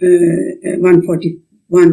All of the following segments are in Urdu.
141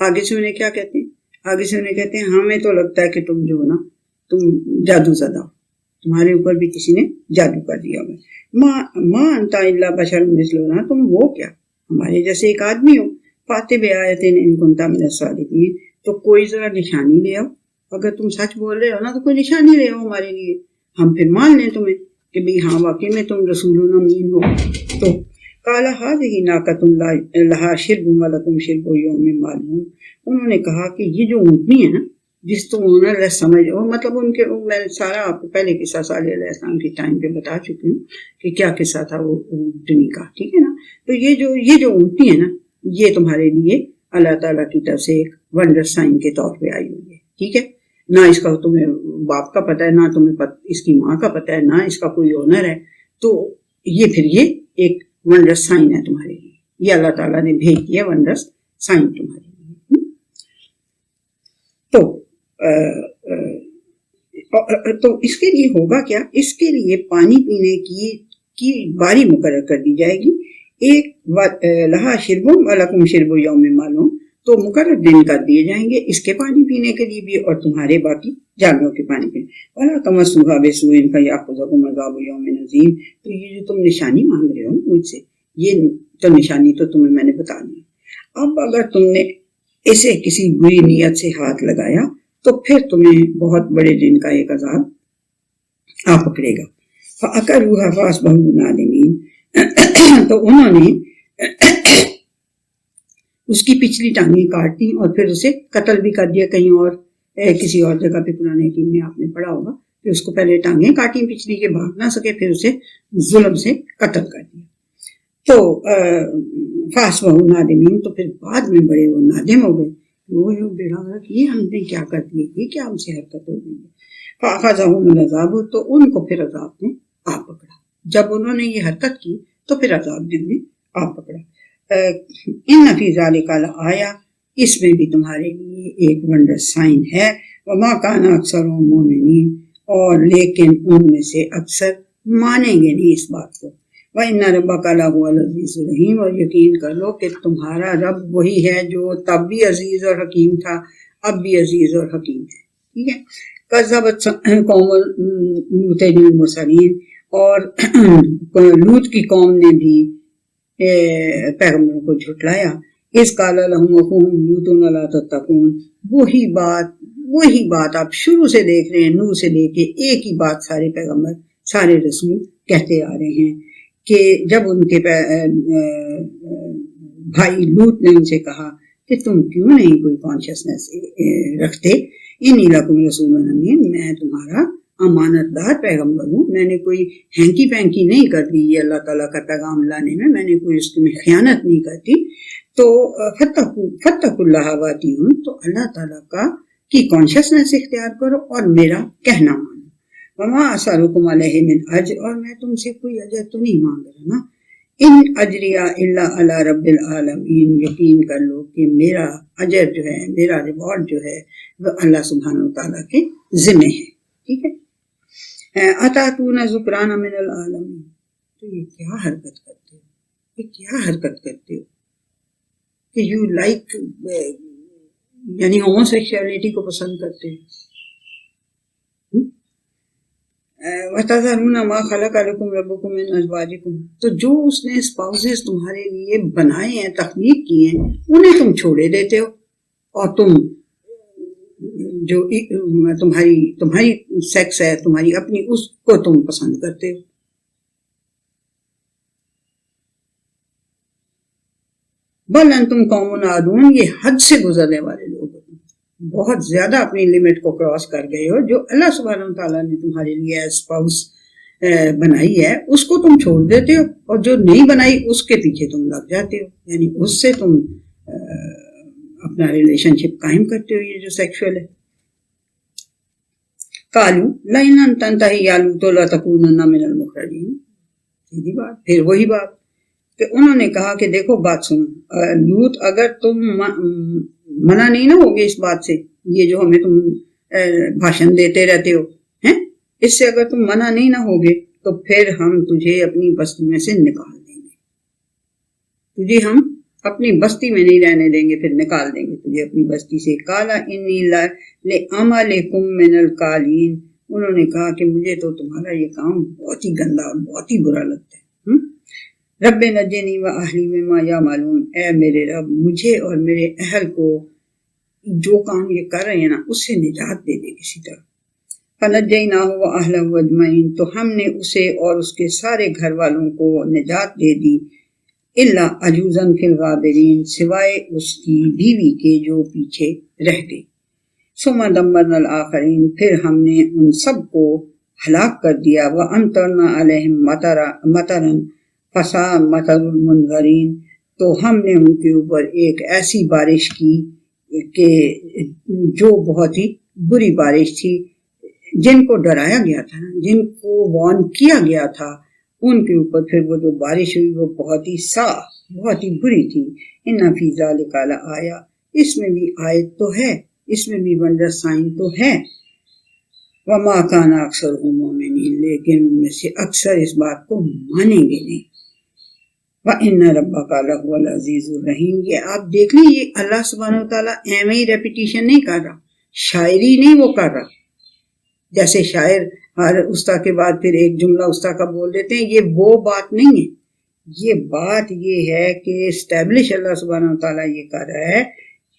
آگے سے انہیں کیا کہتے ہیں؟ آگے سے انہیں کہتے ہیں ہمیں تو لگتا ہے کہ تم جو نا تم جادو زدہ ہو، تمہارے اوپر بھی کسی نے جادو کر دیا ہوگا۔ ماں انتا الا بشر مثلنا، تم وہ کیا ہمارے جیسے ایک آدمی ہو۔ فاتح بآیتین ان کنت من الصادقین، تو کوئی ذرا نشانی لے آؤ، اگر تم سچ بول رہے ہو نا تو کوئی نشانی لے آؤ ہمارے لیے، ہم پھر مان لیں تمہیں کہ بھئی ہاں واقعی میں تم رسول امین ہو۔ تو قال هذه ناقۃ لها شرب ولکم شرب یوم معلوم، انہوں نے کہا کہ یہ جو اونٹنی ہے نا جس تو اونر سمجھ ہو، مطلب ان کے میں سارا آپ کو پہلے قصہ صالح علیہ السلام کے ٹائم پہ بتا چکی ہوں کہ کیا قصہ تھا وہ اونٹنی کا، ٹھیک ہے نا۔ تو یہ جو اونٹنی ہے نا یہ تمہارے لیے اللہ تعالیٰ کی طرف سے ایک ونڈر سائن کے طور پہ آئی ہوئی ہے، ٹھیک ہے۔ نہ اس کا تمہیں باپ کا پتہ ہے، نہ تمہیں اس کی ماں کا پتہ ہے، نہ اس کا کوئی اونر ہے، تو یہ پھر یہ ایک ونڈر سائن ہے تمہارے لیے، یہ اللہ تعالیٰ نے بھیج دیا ونڈر سائن تمہارے لیے۔ تو اس کے لیے ہوگا کیا؟ اس کے لیے پانی پینے کی باری مقرر کر دی جائے گی، ایک لہا شرب ولکم شرب یوم معلوم، تو مقرر دن کر دیے جائیں گے اس کے پانی پینے کے لیے بھی اور تمہارے باقی جانوروں کے پانی پینے۔ وَلَا تَمَسُّوهَا بِسُوءٍ فَيَأْخُذَكُمْ عَذَابُ يَوْمٍ عَظِيمٍ، تو یہ جو تم نشانی مانگ رہے ہو مجھ سے، یہ تو نشانی تو تمہیں میں نے بتا دی۔ اب اگر تم نے اسے کسی بری نیت سے ہاتھ لگایا تو پھر تمہیں بہت بڑے دن کا ایک عذاب آ پکڑے گا۔ فَأَكَلُوهَا فَأَصْبَحُوا نَادِمِينَ، تو انہوں نے اس کی پچھلی ٹانگیں کاٹ دی اور پھر اسے قتل بھی کر دیا، کہیں اور کسی اور جگہ پہ قرآن حکیم میں آپ نے پڑھا ہوگا کہ اس کو پہلے ٹانگیں کاٹیں پچھلی کے، بھاگ نہ سکے، پھر اسے ظلم سے قتل کر دیا۔ تو فَأَصْبَحُوا نَادِمِينَ، تو پھر بعد میں بڑے وہ نادم ہو گئے، وہ بیڑا غرق، یہ ہم نے کیا کر دیا، یہ کیا ہم سے حرکت ہو گئی ہے۔ فَأَخَذَهُمُ الْعَذَابُ، تو ان کو پھر عذاب نے آ پکڑا، جب انہوں نے یہ حرکت کی تو پھر عذاب نے آ پکڑا۔ ان فی ذالک لآیہ، اس میں بھی تمہارے لیے ایک ونڈر سائن ہے۔ وما کان اکثرهم مؤمنین، اور لیکن ان میں سے اکثر مانیں گے نہیں اس بات کو۔ وَإِنَّ رَبَّكَ لَهُوَ الْعَزِيزُ الرَّحِيمُ، اور یقین کر لو کہ تمہارا رب وہی ہے جو تب بھی عزیز اور حکیم تھا، اب بھی عزیز اور حکیم ہے، ٹھیک ہے۔ کذبت قوم لوط المرسلین، اور لوط کی قوم نے بھی پیغمبروں کو جھٹلایا۔ اس قال لهم اخوهم لوط الا تتقون، وہی بات آپ شروع سے دیکھ رہے ہیں، نوح سے لے کے ایک ہی بات سارے پیغمبر سارے رسول کہتے آ رہے ہیں کہ جب ان کے بھائی لوط نے ان سے کہا کہ تم کیوں نہیں کوئی کانشیسنس رکھتے، انی لکم رسول امین، میں تمہارا امانت دار پیغمبر ہوں، میں نے کوئی ہینکی پینکی نہیں کر دی یہ اللہ تعالیٰ کا پیغام لانے میں نے کوئی اس میں خیانت نہیں کرتی۔ تو فتقوا اللہ واتیعون، تو اللہ تعالیٰ کی کانشیسنس اختیار کرو اور میرا کہنا مانو۔ وما اسألکم علیہ من اجر، اور میں تم سے کوئی اجر تو نہیں مانگ رہا نا۔ ان اجریہ الا علی رب العالمین، یقین کر لو کہ میرا اجر جو ہے، میرا ریوارڈ جو ہے وہ اللہ سبحانہ وتعالیٰ کے ذمہ ہے، ٹھیک ہے۔ اتاتون ذکران من العالمین، تو یہ کیا حرکت کرتے ہو، یہ کیا حرکت کرتے ہو کہ یو لائک یعنی ہومو سیکشولیٹی کو پسند کرتے ہو۔ وَتَذَرُونَ مَا خَلَقَ لَكُمْ رَبُّكُم مِّنْ أَزْوَاجِكُمْ، تو جو اس نے اسپاؤسز تمہارے لیے بنائے ہیں، تخلیق کیے ہیں، انہیں تم چھوڑے دیتے ہو، اور تم جو تمہاری سیکس ہے، تمہاری اپنی، اس کو تم پسند کرتے ہو۔ بل انتم قوم عادون، یہ حد سے گزرنے والے لوگ ہو، بہت زیادہ اپنی لمٹ کو کراس کر گئے ہو۔ جو اللہ سبحانہ وتعالیٰ نے تمہارے لیے اسپاؤس بنائی ہے اس کو تم چھوڑ دیتے ہو، اور جو نہیں بنائی اس کے پیچھے تم لگ جاتے ہو، یعنی اس سے تم اپنا ریلیشن شپ قائم کرتے ہو، یہ جو سیکشل ہے۔ قالوا لئن لم تنتهِ يا لوط لتكونن من المخرجين، سیدھی بات، پھر وہی بات کہ انہوں نے کہا کہ دیکھو بات سنو لوط، اگر تم منع نہیں نہ ہوگے اس بات سے، یہ جو ہمیں تم بھاشن دیتے رہتے ہو ہیں، اس سے اگر تم منع نہیں نہ ہوگے تو پھر ہم تجھے اپنی بستی میں سے نکال دیں گے، تجھے ہم اپنی بستی میں نہیں رہنے دیں گے، پھر نکال دیں گے تجھے اپنی بستی سے. کالا انی لعملکم من القالین، انہوں نے کہا کہ مجھے تو تمہارا یہ کام بہت ہی گندا اور بہت ہی برا لگتا ہے. رب نجنی و اہلی مما یعملون، اے میرے رب مجھے اور میرے اہل کو جو کام یہ کر رہے ہیں نا اس سے نجات دے دے کسی طرح. فنجیناہ و اہلہ اجمعین، تو ہم نے اسے اور اس کے سارے گھر والوں کو نجات دے دی. الا عجوزا فی الغابرین، سوائے اس کی بیوی کے جو پیچھے رہ گئی. ثم دمرنا الآخرین، پھر ہم نے ان سب کو ہلاک کر دیا. وامطرنا علیہم مطرا فساء مطر المنذرین، تو ہم نے ان کے اوپر ایک ایسی بارش کی کہ جو بہت ہی بری بارش تھی. جن کو ڈرایا گیا تھا، جن کو وارن کیا گیا تھا، ان کے اوپر پھر وہ جو بارش ہوئی وہ بہت ہی بہت ہی بری تھی. ان فی ذلک لآیہ، اس میں بھی آیت تو ہے، اس میں بھی ونڈر سائن تو ہے. وما کان اکثرهم مؤمنین، لیکن ان میں سے اکثر اس بات کو مانیں گے نہیں. وَإِنَّ رَبَّكَ لَهُوَ الْعَزِيزُ الرَّحِيمُ، یہ آپ دیکھ لیں، یہ اللہ سبحانہ وتعالیٰ ایویں ہی ریپیٹیشن نہیں کر رہا، شاعری نہیں وہ کر رہا. جیسے شاعر ہر استا کے بعد پھر ایک جملہ استا کا بول دیتے ہیں، یہ وہ بات نہیں ہے. یہ بات یہ ہے کہ اسٹیبلش اللہ سبحانہ وتعالیٰ یہ کر رہا ہے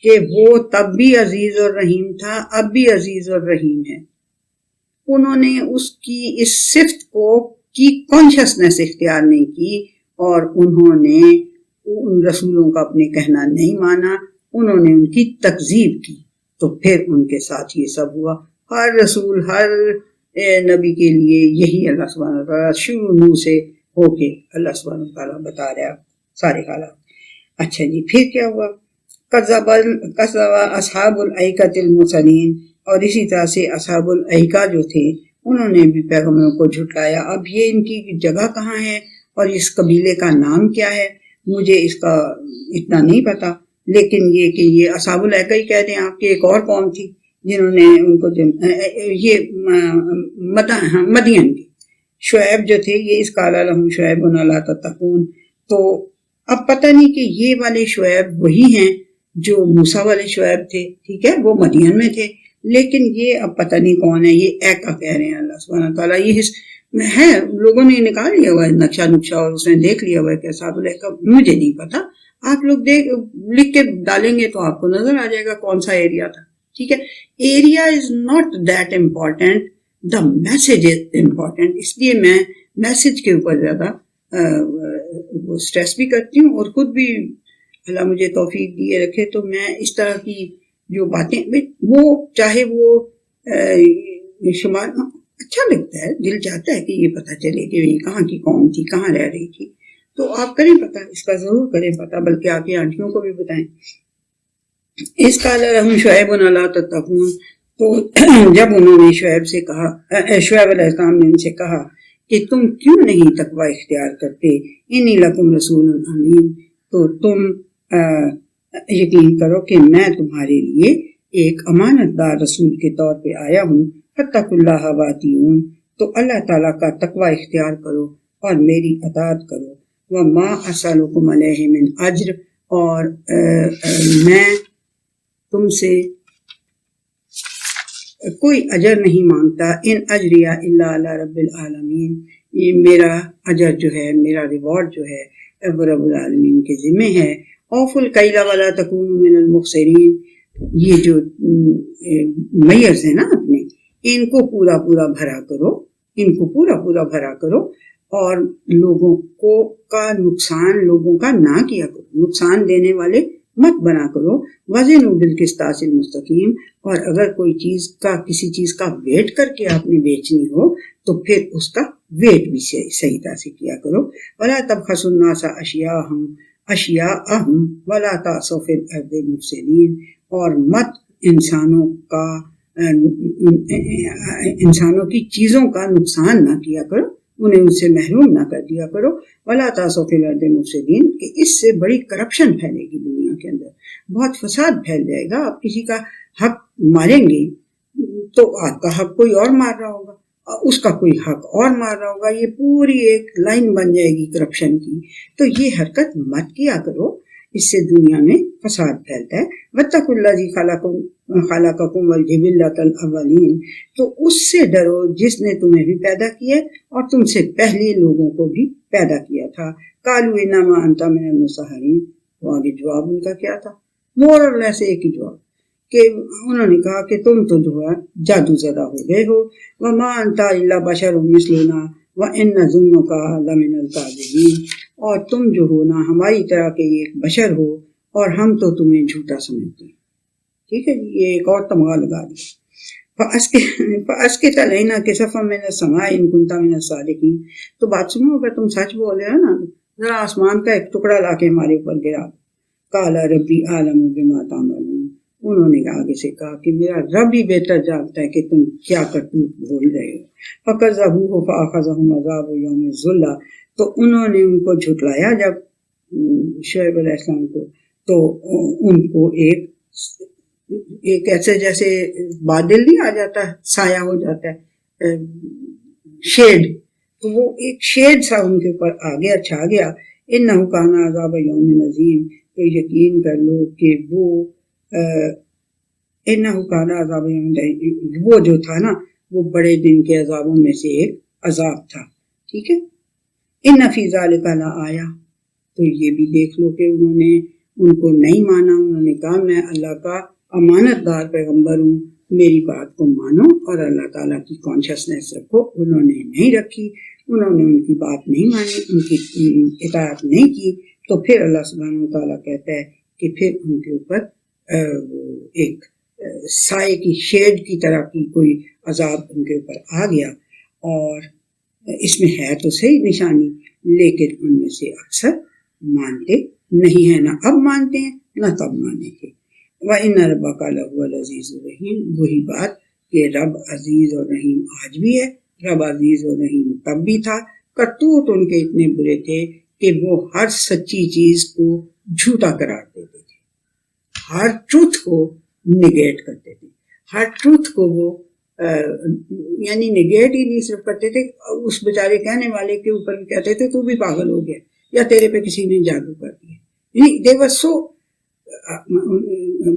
کہ وہ تب بھی عزیز اور رحیم تھا، اب بھی عزیز اور رحیم ہے. انہوں نے اس کی اس صفت کو کی کانشسنس اختیار نہیں کی، اور انہوں نے ان رسولوں کا اپنے کہنا نہیں مانا، انہوں نے ان کی تکذیب کی، تو پھر ان کے ساتھ یہ سب ہوا. ہر رسول، ہر نبی کے لیے یہی اللہ سبحانہ وتعالیٰ شروع سے ہو کے اللہ سبحانہ وتعالیٰ بتا رہا سارے حالات. اچھا جی، پھر کیا ہوا؟ کذب اصحاب الایکۃ المرسلین، اور اسی طرح سے اصحاب الایکہ جو تھے انہوں نے بھی پیغمبروں کو جھٹلایا. اب یہ ان کی جگہ کہاں ہے اور اس قبیلے کا نام کیا ہے مجھے اس کا اتنا نہیں پتا، لیکن یہ کہ یہ اصحاب الایکہ ہی کہہ دیں آپ کی ایک اور قوم تھی جنہوں نے ان کو یہ مدین کے شعیب جو تھے، یہ اس قال لہم شعیب لا تتقون. تو اب پتہ نہیں کہ یہ والے شعیب وہی ہیں جو موسیٰ والے شعیب تھے، ٹھیک ہے، وہ مدین میں تھے، لیکن یہ اب پتہ نہیں کون ہے. یہ ایکا کہہ رہے ہیں اللہ سبحانہ تعالیٰ، یہ ہے لوگوں نے نکال لیا ہوا ہے نقشہ اور اس نے دیکھ لیا ہوا ہے کہ اصحاب الایکہ، مجھے نہیں پتا. آپ لوگ لکھ کے ڈالیں گے تو آپ کو نظر آ جائے گا کون سا ایریا تھا. ٹھیک ہے، area is not that important, the message is important. اس لیے میں میسج کے اوپر زیادہ اسٹریس بھی کرتی ہوں، اور خود بھی اللہ مجھے توفیق دیے رکھے تو میں اس طرح کی جو باتیں، وہ چاہے وہ شمال، اچھا لگتا ہے، دل چاہتا ہے کہ یہ پتہ چلے کہ یہ کہاں کی قوم تھی، کہاں رہ رہی تھی. تو آپ کریں پتہ، اس کا ضرور کریں پتہ، بلکہ آپ کی آنٹیوں کو بھی بتائیں. اس قال لہم شعیب لا تتقون، تو جب انہوں نے شعیب سے کہا، شعیب علیہ السلام نے ان سے کہا کہ تم کیوں نہیں تقوی اختیار کرتے، انی لکم رسول امین، تو تم یقین کرو کہ میں تمہارے لیے ایک امانت دار رسول کے طور پہ آیا ہوں. فاتقوا اللہ واطیعون، تو اللہ تعالیٰ کا تقوی اختیار کرو اور میری اطاعت کرو. وما اسألکم علیہ من اجر، اور میں تم سے کوئی اجر نہیں مانگتا. ان اجریہ الا علی رب العالمین، یہ میرا اجر جو ہے، میرا ریوارڈ جو ہے وہ رب العالمین کے ذمہ ہے. اوفوا الکیل ولا تکونوا من المخسرین، یہ جو میز ہے نا اپنے، ان کو پورا بھرا کرو، ان کو پورا بھرا کرو، اور لوگوں کا نقصان لوگوں کا نہ کیا کرو، نقصان دینے والے مت بنا کرو. وزنوا بالقسطاس المستقیم، اور اگر کوئی کسی چیز کا ویٹ کر کے آپ نے بیچنی ہو تو پھر اس کا ویٹ بھی صحیح طرح سے کیا کرو. ولا تبخسوا الناس اشیاءہم ولا تعثوا فی الارض مفسدین، اور مت انسانوں کی چیزوں کا نقصان نہ کیا کرو، انہیں ان سے محروم نہ کر دیا کرو. ولا تعثوا فی الارض مفسدین، کہ اس سے بڑی کرپشن پھیلے گی دنیا کے اندر، بہت فساد پھیل جائے گا. آپ کسی کا حق ماریں گے تو آپ کا حق کوئی اور مار رہا ہوگا، اس کا کوئی حق اور مار رہا ہوگا، یہ پوری ایک لائن بن جائے گی کرپشن کی. تو یہ حرکت مت کیا کرو. اس سے دنیا میں فساد پھیلتا ہے. واتقوا الذی خلقکم والجبلۃ الاولین، تو اس سے ڈرو جس نے تمہیں بھی پیدا کیا اور تم سے پہلے لوگوں کو بھی پیدا کیا تھا. قالوا انما انت من المسحرین، تو آگے جواب ان کا کیا تھا؟ مور اور لیس ایک ہی جواب کہ انہوں نے کہا کہ تم تو جو ہے جادو زدہ ہو گئے ہو. وما انت الا بشر مثلنا وان نظنک لمن الکاذبین، اور تم جو ہو نا ہماری طرح کے ایک بشر ہو اور ہم تو تمہیں جھوٹا سمجھتے ہیں. ٹھیک ہے، یہ ایک اور تمغہ لگا دیا. فَأَسْقِطْ عَلَيْنَا كِسَفًا مِّنَ السَّمَاءِ إِن كُنتَ مِنَ الصَّادِقِينَ، تو بات سنو، اگر تم سچ بول رہے ہو نا ذرا آسمان کا ایک ٹکڑا لا کے ہمارے اوپر گرا. قَالَ رَبِّي أَعْلَمُ بِمَا تَعْمَلُونَ، انہوں نے آگے سے کہا کہ میرا رب ہی بہتر جانتا ہے کہ تم کیا کرتوت بول رہے ہو. فَكَذَّبُوهُ فَأَخَذَهُمْ عَذَابُ يَوْمِ الظُّلَّةِ، تو انہوں نے ان کو جھٹلایا جب شعیب علیہ السلام کو، تو ان کو ایک ایسے جیسے بادل نہیں آ جاتا ہے، سایہ ہو جاتا ہے، شیڈ، تو وہ ایک شیڈ سا ان کے اوپر آ گیا، چھا گیا. انہ کان عذاب یوم عظیم، تو یقین کر لو کہ وہ انہ کان عذاب یوم عظیم، وہ جو تھا نا وہ بڑے دن کے عذابوں میں سے ایک عذاب تھا. ٹھیک ہے. ان فی ذالک لآیہ، تو یہ بھی دیکھ لو کہ انہوں نے ان کو نہیں مانا. انہوں نے کہا میں اللہ کا امانت دار پیغمبر ہوں، میری بات کو مانو اور اللہ تعالیٰ کی کانشسنس رکھو. انہوں نے نہیں رکھی، انہوں نے ان کی بات نہیں مانی، ان کی اطاعت نہیں کی. تو پھر اللہ سبحانہ وتعالیٰ کہتا ہے کہ پھر ان کے اوپر ایک سائے کی شیڈ کی طرح کی کوئی عذاب ان کے اوپر آ گیا. اور اس میں ہے تو صحیح نشانی، لیکن ان میں سے اکثر مانتے نہیں ہیں، نہ اب مانتے ہیں نہ تب مانیں گے. وَإِنَّ رَبَّكَ لَهُوَ الْعَزِيزُ الرَّحِيمُ، وہی بات کہ رب عزیز اور رحیم آج بھی ہے، رب عزیز اور رحیم تب بھی تھا. کرتوت ان کے اتنے برے تھے کہ وہ ہر سچی چیز کو جھوٹا قرار دیتے تھے، ہر ٹروتھ کو نگیٹ کرتے تھے، ہر ٹروتھ کو وہ یعنی نگیٹ ہی نہیں صرف کرتے تھے، اس بیچارے کہنے والے کے اوپر بھی کہتے تھے تو بھی پاگل ہو گیا یا تیرے پہ کسی نے جادو کر دیا. یعنی دے ور سو،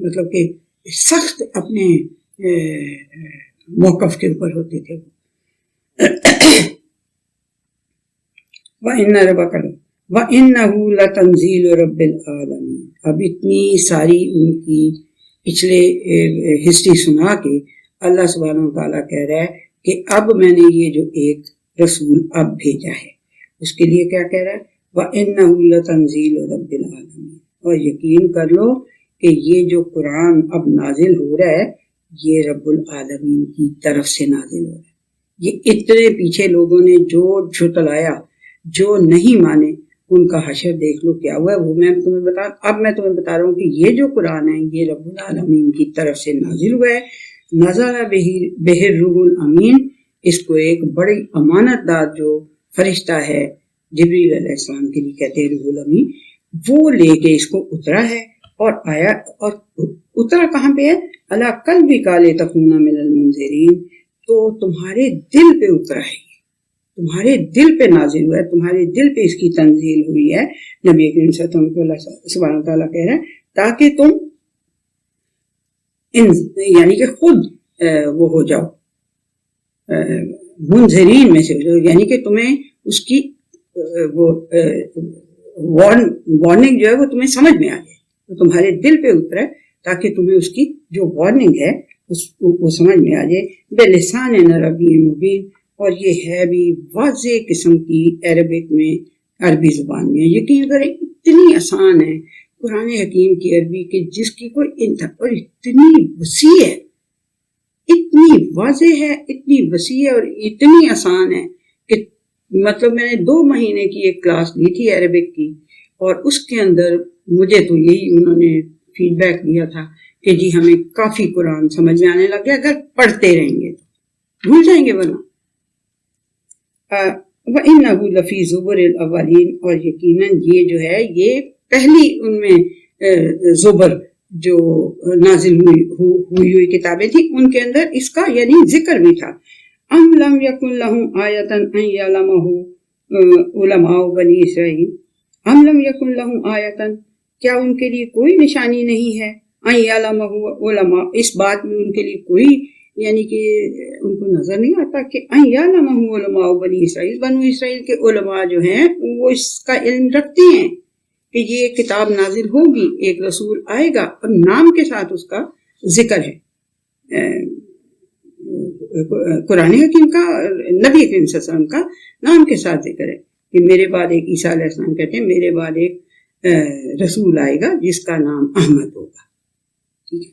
مطلب کہ سخت اپنے موقف کے اوپر ہوتے تھے. وَإِنَّ رَبَّكَ وَإِنَّهُ لَتَنزِيلُ رَبِّ الْعَالَمِينَ. اب اتنی ساری ان کی پچھلے ہسٹری سنا کے اللہ سبحانہ وتعالیٰ کہہ رہا ہے کہ اب میں نے یہ جو ایک رسول اب بھیجا ہے اس کے لیے کیا کہہ رہا ہے؟ وَإِنَّهُ لَتَنزِيلُ رَبِّ الْعَالَمِينَ، اور یقین کر لو کہ یہ جو قرآن اب نازل ہو رہا ہے یہ رب العالمین کی طرف سے نازل ہو رہا ہے. یہ اتنے پیچھے لوگوں نے جو جھٹلایا، جو نہیں مانے، ان کا حشر دیکھ لو کیا ہوا ہے. وہ میں تمہیں بتا رہا ہوں کہ یہ جو قرآن ہے یہ رب العالمین کی طرف سے نازل ہوا ہے. نزل بہ الروح الامین، اس کو ایک بڑی امانت دار جو فرشتہ ہے جبریل علیہ السلام کے لیے کہتے ہیں روح الامین، وہ لے کے اس کو اترا ہے. اور آیا، اور اترا کہاں پہ ہے؟ علی قلبک لتکون من المنذرین، تو تمہارے دل پہ اترا ہے، تمہارے دل پہ نازل ہوا ہے، تمہارے دل پہ اس کی تنزیل ہوئی ہے. نبی کریم صلی اللہ علیہ وسلم کو اللہ سبحانہ تعالیٰ کہہ رہے ہیں تاکہ تم یعنی کہ خود وہ ہو جاؤ، منذرین میں سے ہو جاؤ، یعنی کہ تمہیں اس کی وہ وارننگ جو ہے وہ تمہیں سمجھ میں آ جائے. تو تمہارے دل پہ اترے تاکہ تمہیں اس کی جو وارننگ ہے وہ سمجھ میں آ جائے. بلسان عربی مبین، اور یہ ہے بھی واضح قسم کی عربک میں، عربی زبان میں. یقین کریں اتنی آسان ہے قرآن حکیم کی عربی کہ جس کی کوئی اور اتنی وسیع ہے، اتنی واضح ہے، اتنی وسیع ہے اور اتنی آسان ہے کہ مطلب میں نے 2 مہینے کی ایک کلاس لی تھی عربک کی، اور اس کے اندر مجھے تو یہی انہوں نے فیڈ بیک دیا تھا کہ جی ہمیں کافی قرآن سمجھ میں آنے لگ گیا، اگر پڑھتے رہیں گے تو بھول جائیں گے ورنہ. وَإِنَّهُ لَفِي زُبُرِ الْأَوَّلِينَ، اور یقیناً یہ جو ہے یہ پہلی ان میں زبر جو نازل ہوئی کتابیں تھیں ان کے اندر اس کا یعنی ذکر بھی تھا. أَمْ لَمْ يَكُنْ لَهُمْ آيَةً أَنْ يَعْلَمَهُ عُلَمَاءُ بَنِي إِسْرَائِيلَ. أَمْ لَمْ يَكُنْ لَهُمْ آيَةً، کیا ان کے لیے کوئی نشانی نہیں ہے؟ علماء، اس بات میں ان کے لیے کوئی یعنی کہ ان کو نظر نہیں آتا کہ علماء بنی اسرائیل، بنو اسرائیل کے علماء جو ہیں وہ اس کا علم رکھتے ہیں کہ یہ کتاب نازل ہوگی، ایک رسول آئے گا، اور نام کے ساتھ اس کا ذکر ہے، قرآن حکیم کا، نبی کریم صلی اللہ علیہ وسلم کا نام کے ساتھ ذکر ہے کہ میرے بعد ایک، عیسیٰ علیہ السلام کہتے ہیں میرے بعد ایک رسول آئے گا جس کا نام احمد ہوگا. ٹھیک ہے،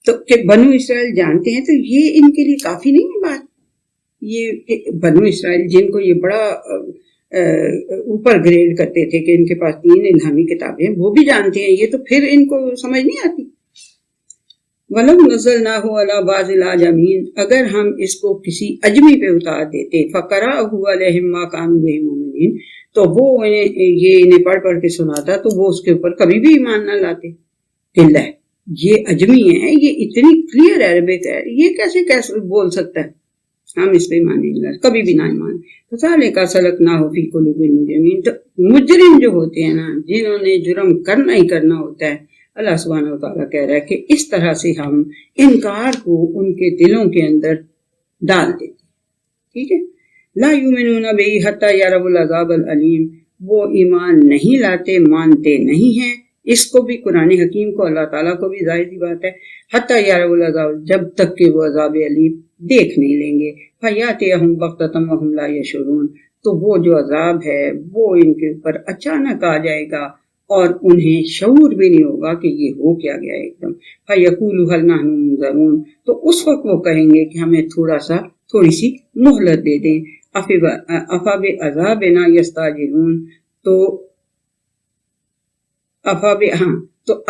تو کہ بنو اسرائیل جانتے ہیں، تو یہ ان کے لیے کافی نہیں ہے بات. یہ بنو اسرائیل جن کو یہ بڑا اوپر گریڈ کرتے تھے کہ ان کے پاس 3 الہامی کتابیں، وہ بھی جانتے ہیں یہ، تو پھر ان کو سمجھ نہیں آتی. وَلَوْ نَزَّلْنَاهُ عَلَى بَعْضِ الْأَعْجَمِينَ، اگر ہم اس کو کسی اجمی پہ اتار دیتے، فَقَرَأَهُ عَلَيْهِمْ مَا كَانُوا بِهِ مُؤْمِنِينَ، تو وہ انہیں پڑھ پڑھ کے سناتا تو وہ اس کے اوپر کبھی بھی ایمان نہ لاتے. کہ یہ اجمی ہے، یہ اتنی کلیئر عربک ہے، یہ کیسے بول سکتا ہے، ہم اس پہ ایمان نہیں لاتے، کبھی بھی نہ ایمان. فَذَلِكَ سَلَكْنَاهُ فِي قُلُوبِ الْمُجْرِمِينَ، تو مجرم جو ہوتے ہیں نا، جنہوں نے جرم کرنا ہی کرنا ہوتا ہے، اللہ سبحانہ وتعالیٰ کہہ رہا ہے کہ اس طرح سے ہم انکار کو ان کے دلوں کے اندر ڈال دیتے. ٹھیک ہے، لا یؤمنون بہ حتی یروا العذاب العلیم، وہ ایمان نہیں لاتے، مانتے نہیں ہیں. اس کو بھی قرآن حکیم کو، اللہ تعالیٰ کو بھی ظاہر سی بات ہے، حتی یروا العذاب، جب تک کہ وہ عذاب علیم دیکھ نہیں لیں گے. فیاتیہم بغتۃ وہم لا یشعرون، تو وہ جو عذاب ہے وہ ان کے اوپر اچانک آ جائے گا اور انہیں شعور بھی نہیں ہوگا کہ یہ ہو کیا گیا ایک دم. فَيَقُولُوا هَلْ نَحْنُ مُنظَرُونَ، تو اس وقت وہ کہیں گے کہ ہمیں تھوڑی سی مہلت دے دیں. أَفَبِعَذَابِنَا يَسْتَعْجِلُونَ، تو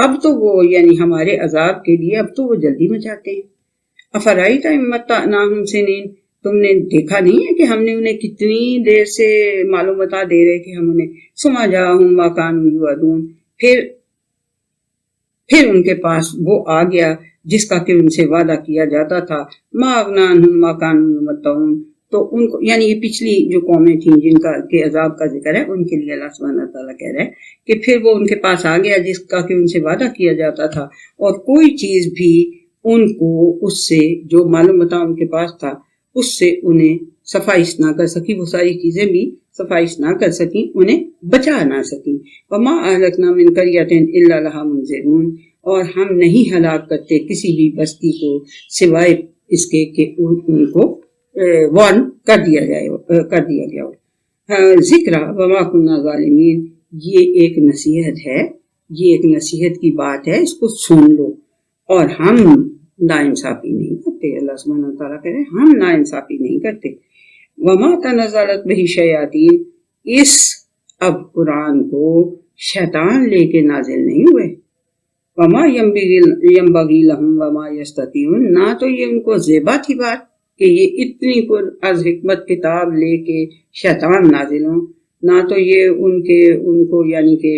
اب تو وہ یعنی ہمارے عذاب کے لیے اب تو وہ جلدی مچاتے ہیں. أَفَرَأَيْتَ إِن مَّتَّعْنَاهُمْ سِنِينَ، تم نے دیکھا نہیں ہے کہ ہم نے انہیں کتنی دیر سے معلومات دے رہے کہ ہم انہیں ثم جاءهم ما كانوا يوعدون، پھر ان کے پاس وہ آ گیا جس کا کہ ان سے وعدہ کیا جاتا تھا. ما اغنى عنهم ما كانوا يمتعون، تو ان کو یعنی یہ پچھلی جو قومیں تھیں جن کا کہ عذاب کا ذکر ہے، ان کے لیے اللہ سبحانہ تعالیٰ کہہ رہا ہے کہ پھر وہ ان کے پاس آ گیا جس کا کہ ان سے وعدہ کیا جاتا تھا، اور کوئی چیز بھی ان کو اس سے جو معلومات ان کے پاس تھا اس سے انہیں صفائش نہ کر سکی، وہ ساری چیزیں بھی صفائش نہ کر سکیں، انہیں بچا نہ سکیں. وما اہلکنا من قریۃ الا لها منذرون، اور ہم نہیں ہلاک کرتے کسی بھی بستی کو سوائے اس کے کہ ان کو وارن کر دیا گیا ہو. ذکر وما كنا ظالمین، یہ ایک نصیحت ہے، یہ ایک نصیحت کی بات ہے، اس کو سن لو. اور ہم ناانصافی نہیں کرتے، اللہ سبحانہ تعالیٰ کہہ رہے ہیں ہم ناانصافی نہیں کرتے. وما تنزلت به الشیاطین، اس اب قرآن کو شیطان لے کے نازل نہیں ہوئے. وما ينبغي لهم وما يستطيعون، نہ تو یہ ان کو زیبا تھی بات کہ یہ اتنی پر از حکمت کتاب لے کے شیطان نازل ہوں، نہ تو یہ ان کو یعنی کہ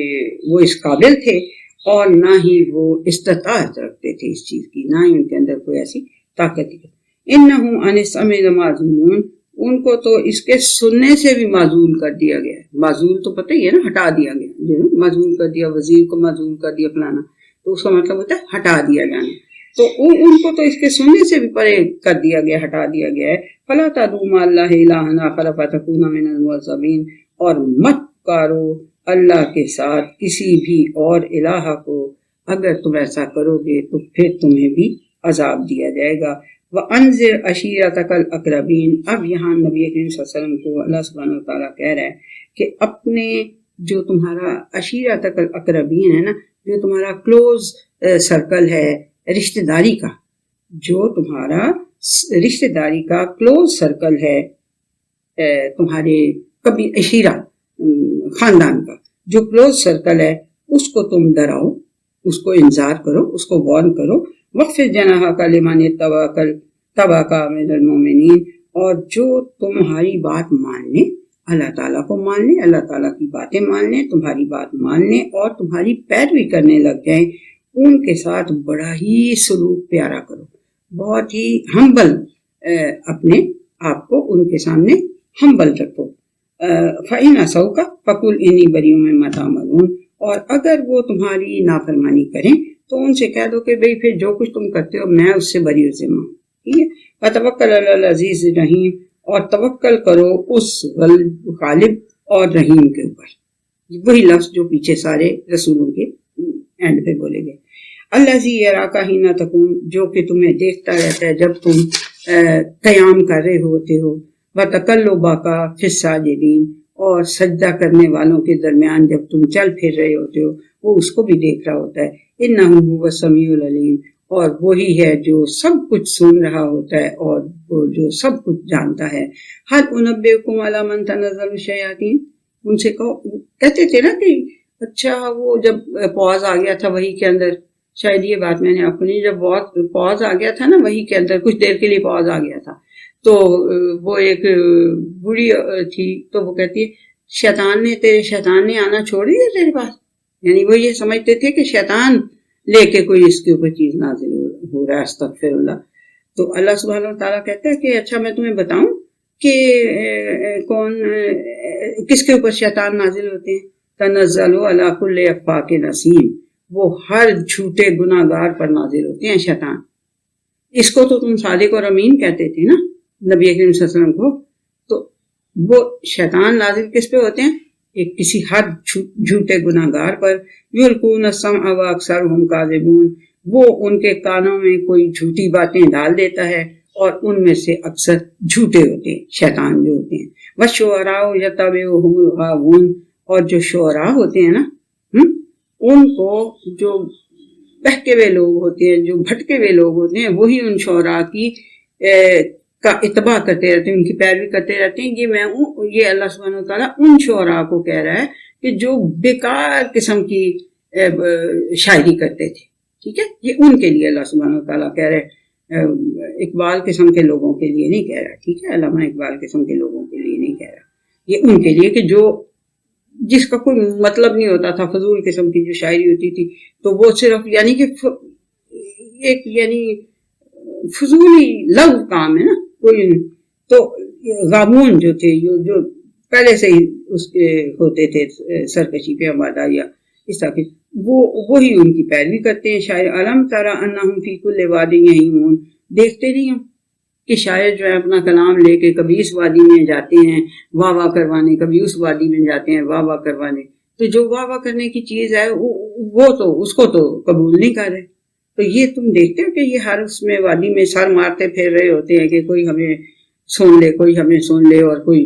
وہ اس قابل تھے، اور نہ ہی وہ استطاعت رکھتے تھے اس چیز کی، نہ ہی ان کے اندر کوئی ایسی طاقت تھی. انہم عن السمع لمعزولون، ان کو تو اس کے سننے سے بھی معزول کر دیا گیا ہے. معزول تو پتہ ہی ہے نا، ہٹا دیا گیا، معزول کر دیا، وزیر کو معزول کر دیا فلانا، تو اس کا مطلب ہوتا ہے ہٹا دیا جانا. تو ان کو تو اس کے سننے سے بھی پرے کر دیا گیا، ہٹا دیا گیا ہے. فلا تدعوا مع اللہ الہا آخر فتکون من المعذبین، اور مت پکارو اللہ کے ساتھ کسی بھی اور الہ کو، اگر تم ایسا کرو گے تو پھر تمہیں بھی عذاب دیا جائے گا. وَأَنذِرْ عَشِيرَتَكَ الْأَقْرَبِينَ، اب یہاں نبی کریم صلی اللہ علیہ وسلم کو اللہ سبحانہ وتعالیٰ کہہ رہا ہے کہ اپنے جو تمہارا عشیرتک الاقربین ہے نا، جو تمہارا کلوز سرکل ہے رشتہ داری کا، جو تمہارا رشتہ داری کا کلوز سرکل ہے، تمہارے کبھی عشیرہ خاندان کا جو کلوز سرکل ہے، اس کو تم ڈراؤ، اس کو انذار کرو، اس کو وارن کرو. وَخْفِضْ جَنَاحَكَ لِمَنِ اتَّبَعَكَ مِنَ الْمُؤْمِنِينَ، اور جو تمہاری بات مان لیں، اللہ تعالیٰ کو مان لیں، اللہ تعالیٰ کی باتیں مان لیں، تمہاری بات مان لیں اور تمہاری پیروی کرنے لگ جائیں، ان کے ساتھ بڑا ہی سلوک پیارا کرو، بہت ہی ہمبل اپنے آپ کو ان کے سامنے ہمبل رکھو. فَإِنْ عَصَوْكَ فَقُلْ إِنِّي بَرِيءٌ مِّمَّا تَعْمَلُونَ، اور اگر وہ تمہاری نافرمانی کریں تو ان سے کہہ دو کہ بھئی پھر جو کچھ تم کرتے ہو میں اس سے بری ذمہ ہوں، ٹھیک ہے. وتوکل علی العزیز الرحیم، اور توکل کرو اس غالب اور رحیم کے اوپر. وہی لفظ جو پیچھے سارے رسولوں کے اینڈ پہ بولے گئے. الذی یراک حین تقوم، جو کہ تمہیں دیکھتا رہتا ہے جب تم قیام کر رہے ہوتے ہو. وتقلبک فی الساجدین، اور سجدہ کرنے والوں کے درمیان جب تم چل پھر رہے ہوتے ہو وہ اس کو بھی دیکھ رہا ہوتا ہے. انہ هو السمیع العلیم، اور وہی ہے جو سب کچھ سن رہا ہوتا ہے اور وہ جو سب کچھ جانتا ہے. هل انبئکم علی من تنزل الشیاطین، ان سے کہتے تھے نا کہ اچھا وہ جب پوز آ گیا تھا وہی کے اندر، شاید یہ بات میں نے آپ کو نہیں، جب بہت پوز آ گیا تھا نا وہی کے اندر، کچھ دیر کے لیے پوز آ گیا تھا تو وہ ایک بوڑھی تھی تو وہ کہتی ہے شیطان نے آنا چھوڑ دیا تیرے پاس. یعنی وہ یہ سمجھتے تھے کہ شیطان لے کے کوئی اس کے اوپر چیز نازل ہو رہا ہے. استغفر اللہ. تو اللہ سبحانہ وتعالیٰ کہتا ہے کہ اچھا میں تمہیں بتاؤں کہ کون کس کے اوپر شیطان نازل ہوتے ہیں. تنزل علی کل افاک نسیم، وہ ہر جھوٹے گناہ گار پر نازل ہوتے ہیں شیطان. اس کو تو تم صادق اور امین کہتے تھے نا نبی کریم صلی اللہ علیہ وسلم کو. تو وہ شیطان نازل کس پہ ہوتے ہیں؟ ایک کسی ہر جھوٹے گناہ گار پر. یلقون السمع واکثرهم کاذبون، وہ ان کے کانوں میں کوئی جھوٹی باتیں ڈال دیتا ہے اور ان میں سے اکثر جھوٹے ہوتے ہیں شیطان جو ہوتے ہیں. والشعراء یتبعهم الغاوون، اور جو شعراء ہوتے ہیں نا ان کو جو بہکے ہوئے لوگ ہوتے ہیں، جو بھٹکے ہوئے لوگ ہوتے ہیں، وہی ان شعراء کی کا اتباع کرتے رہتے ہیں، ان کی پیروی کرتے رہتے ہیں. یہ اللہ سبحانہ وتعالیٰ ان شعراء کو کہہ رہا ہے کہ جو بیکار قسم کی شاعری کرتے تھے. ٹھیک ہے، یہ ان کے لیے اللہ سبحانہ وتعالیٰ کہہ رہے ہیں، اقبال قسم کے لوگوں کے لیے نہیں کہہ رہا. ٹھیک ہے، علامہ اقبال قسم کے لوگوں کے لیے نہیں کہہ رہا، یہ ان کے لیے کہ جو جس کا کوئی مطلب نہیں ہوتا تھا، فضول قسم کی جو شاعری ہوتی تھی تو وہ صرف یعنی کہ ایک یعنی فضولی لغو کام ہے نا کوئی. تو غامون جو تھے جو پہلے سے ہی اس کے ہوتے تھے سرکشی پہ آمادہ یا اس طرح کے، وہی ان کی پیروی کرتے ہیں. شاعر علم ترى انہم فی کل واد یہیمون، دیکھتے نہیں ہم کہ شاعر جو ہے اپنا کلام لے کے کبھی اس وادی میں جاتے ہیں واہ واہ کروانے، کبھی اس وادی میں جاتے ہیں واہ واہ کروانے. تو جو واہ واہ کرنے کی چیز ہے وہ تو اس کو تو قبول نہیں کر رہے. تو یہ تم دیکھتے ہو کہ یہ ہر اس میں وادی میں سر مارتے پھر رہے ہوتے ہیں کہ کوئی ہمیں سن لے، کوئی ہمیں سن لے اور کوئی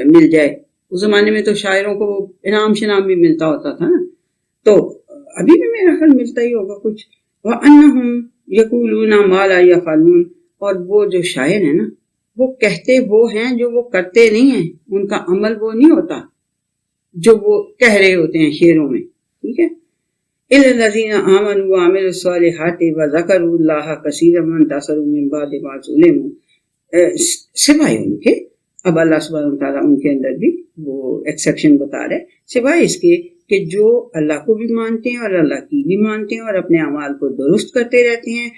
مل جائے. اس زمانے میں تو شاعروں کو انعام شنام بھی ملتا ہوتا تھا نا، تو ابھی بھی میرا خیال ملتا ہی ہوگا کچھ. وَأَنَّهُمْ يَقُولُونَ مَا لَا يَفْعَلُونَ، اور وہ جو شاعر ہیں نا وہ کہتے وہ ہیں جو وہ کرتے نہیں ہیں، ان کا عمل وہ نہیں ہوتا جو وہ کہہ رہے ہوتے ہیں شعروں میں. ٹھیک ہے، إِلَّا الَّذِينَ آمَنُوا وَعَمِلُوا الصَّالِحَاتِ وَذَكَرُوا اللَّهَ كَثِيرًا وَانتَصَرُوا مِن بَعْدِ مَا ظُلِمُوا، سوائے ان کے. اب اللہ سبحانہ وتعالیٰ ان کے اندر بھی وہ ایکسیپشن بتا رہے، سوائے اس کے کہ جو اللہ کو بھی مانتے ہیں اور اللہ کی بھی مانتے ہیں اور اپنے اعمال کو درست کرتے رہتے ہیں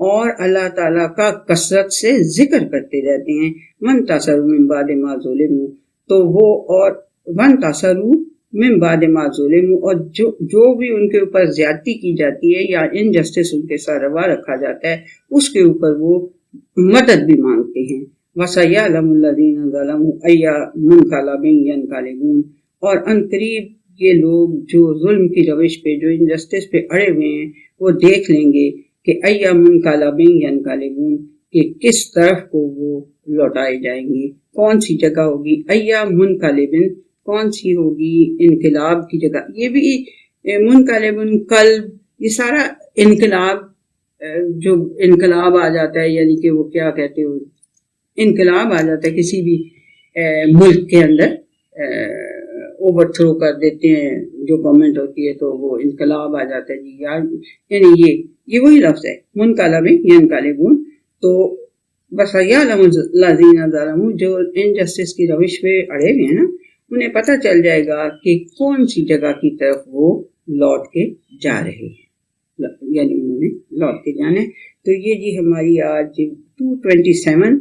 اور اللہ تعالیٰ کا کثرت سے ذکر کرتے رہتے ہیں. وانتصروا من بعد ما ظلموا، تو وہ اور وانتصروا من بعد ما ظلموا، اور جو بھی ان کے اوپر زیادتی کی جاتی ہے یا انجسٹس ان کے ساتھ روا رکھا جاتا ہے اس کے اوپر وہ مدد بھی مانگتے ہیں. وَسَيَعْلَمُ الَّذِينَ ظَلَمُوا أَيَّ مُنقَلَبٍ يَنقَلِبُونَ، اور عنقریب یہ لوگ جو ظلم کی روش پہ، جو انجسٹس پہ اڑے ہوئے ہیں، وہ دیکھ لیں گے کہ أَيَّ مُنقَلَبٍ يَنقَلِبُونَ، کہ کس طرف کو وہ لوٹائے جائیں گے، کون سی جگہ ہوگی. أَيَّ مُنقَلِبٍ، کون سی ہوگی انقلاب کی جگہ. یہ بھی منقلب قلب، یہ سارا انقلاب جو انقلاب آ جاتا ہے، یعنی کہ وہ کیا کہتے ہو، انقلاب آ جاتا ہے کسی بھی ملک کے اندر، اوور تھرو کر دیتے ہیں جو گورنمنٹ ہوتی ہے تو وہ انقلاب آ جاتا ہے. جی یعنی یہ وہی لفظ ہے منقلب ینقلبون. تو بس یعلم الذین ظلموا، جو انجسٹس کی روش پہ اڑے ہوئے ہیں نا انہیں پتہ چل جائے گا کہ کون سی جگہ کی طرف وہ لوٹ کے جا رہے ہیں، یعنی انہوں نے لوٹ کے جانا ہے. تو یہ جی ہماری آج 227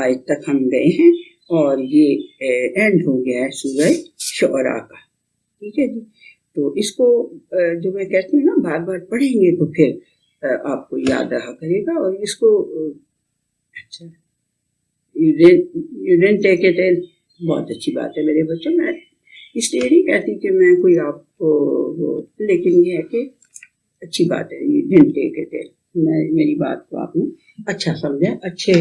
آیت تک ہم گئے ہیں اور یہ اینڈ ہو گیا ہے سورہ شعراء کا. ٹھیک ہے جی، تو تو اس کو جو میں کہتی ہوں نا بار بار پڑھیں گے تو پھر آپ کو یاد رہا کرے گا. اور اس کو اچھا you didn't take it in. بہت اچھی بات ہے میرے بچوں. میں اس لیے نہیں کہتی کہ میں کوئی آپ کو لیکن یہ ہے کہ اچھی بات ہے you didn't take it in. میری بات کو آپ نے اچھا سمجھا, اچھے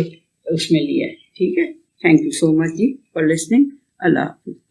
اس میں لیا ہے. ٹھیک ہے. تھینک یو سو مچ جی فار لسننگ. اللہ حافظ.